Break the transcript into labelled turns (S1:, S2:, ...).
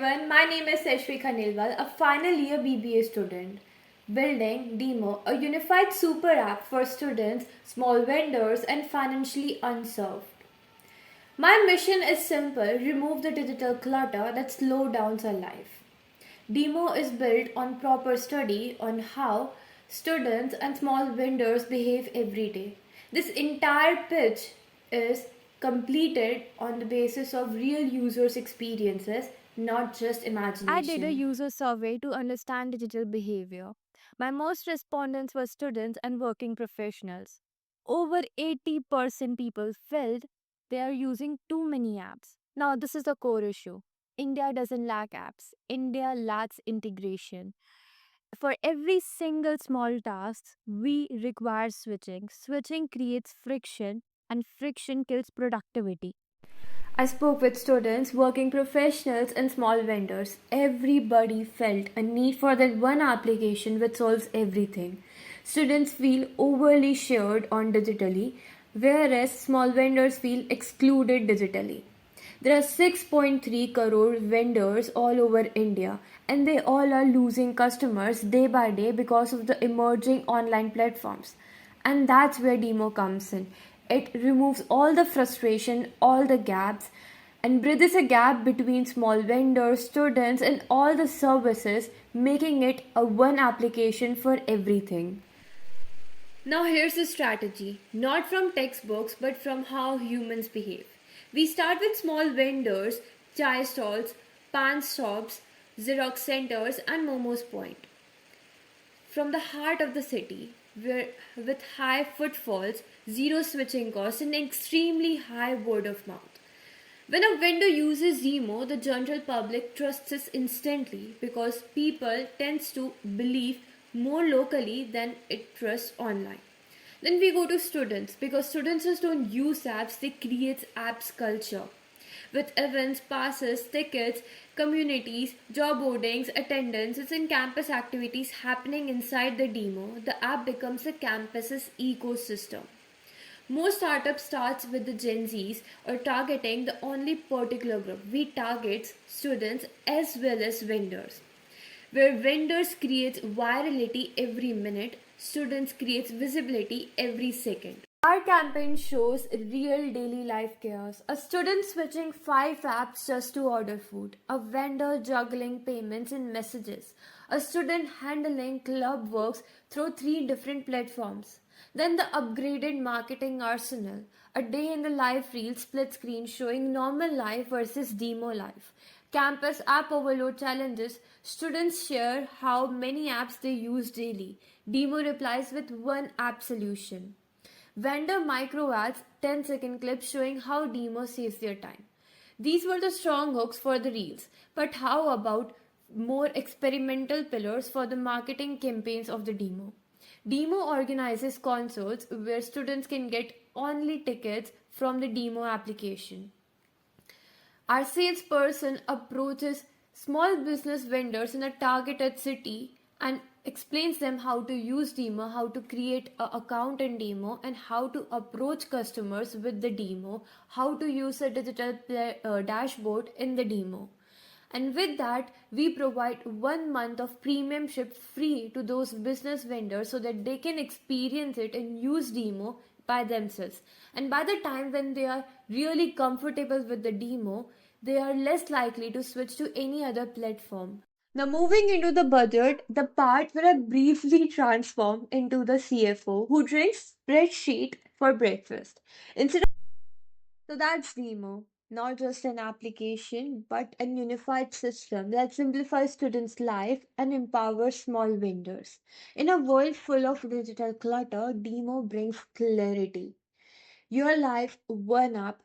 S1: My name is Seshri Khanilwal, a final year BBA student. Building Demo, a unified super app for students, small vendors, and financially unserved. My mission is simple: remove the digital clutter that slows down our life. Demo is built on proper study on how students and small vendors behave every day. This entire pitch is completed on the basis of real users' experiences, not just
S2: I did a
S1: imagination.
S2: user survey to understand digital behavior. My most respondents were students and working professionals. Over 80% people felt they are using too many apps. Now, this is the core issue. India doesn't lack apps, India lacks integration. For every single small task, we require switching. Switching creates friction, and friction kills productivity.
S1: I spoke with students, working professionals, and small vendors. Everybody felt a need for that one application which solves everything. Students feel overly shared on digitally, whereas small vendors feel excluded digitally. There are 6.3 crore vendors all over India, and they all are losing customers day by day because of the emerging online platforms. And that's where Demo comes in. It removes all the frustration, all the gaps, and bridges a gap between small vendors, students, and all the services, making it a one application for everything. Now, here's the strategy, not from textbooks but from how humans behave. We start with small vendors, chai stalls, pan shops, Xerox centers, and Momo's Point. From the heart of the city, where, with high footfalls, zero switching costs, and extremely high word of mouth. When a vendor uses Zemo, the general public trusts it instantly because people tends to believe more locally than it trusts online. Then we go to students because students just don't use apps, they create apps culture. With events, passes, tickets, communities, job boardings, attendances, and campus activities happening inside the demo, the app becomes a campus's ecosystem. Most startup starts with the Gen Zs or targeting the only particular group. We target students as well as vendors. Where vendors create virality every minute, students create visibility every second. Our campaign shows real daily life chaos. A student switching 5 apps just to order food. A vendor juggling payments and messages. A student handling club works through 3 different platforms. Then the upgraded marketing arsenal. A day in the life reel split screen showing normal life versus demo life. Campus app overload challenges. Students share how many apps they use daily. Demo replies with one app solution. Vendor micro ads, 10-second clips showing how demo saves their time. These were the strong hooks for the reels. But how about more experimental pillars for the marketing campaigns of the demo? Demo organizes concerts where students can get only tickets from the demo application. Our salesperson approaches small business vendors in a targeted city and explains them how to use demo, how to create an account in demo, and how to approach customers with the demo, how to use a digital dashboard in the demo. And with that, we provide 1 month of premiumship free to those business vendors so that they can experience it and use demo by themselves. And by the time when they are really comfortable with the demo, they are less likely to switch to any other platform. Now, moving into the budget, the part where I briefly transform into the CFO who drinks spreadsheet for breakfast. Instead so that's Nemo, not just an application, but a unified system that simplifies students' life and empowers small vendors. In a world full of digital clutter, Demo brings clarity. Your life, one app,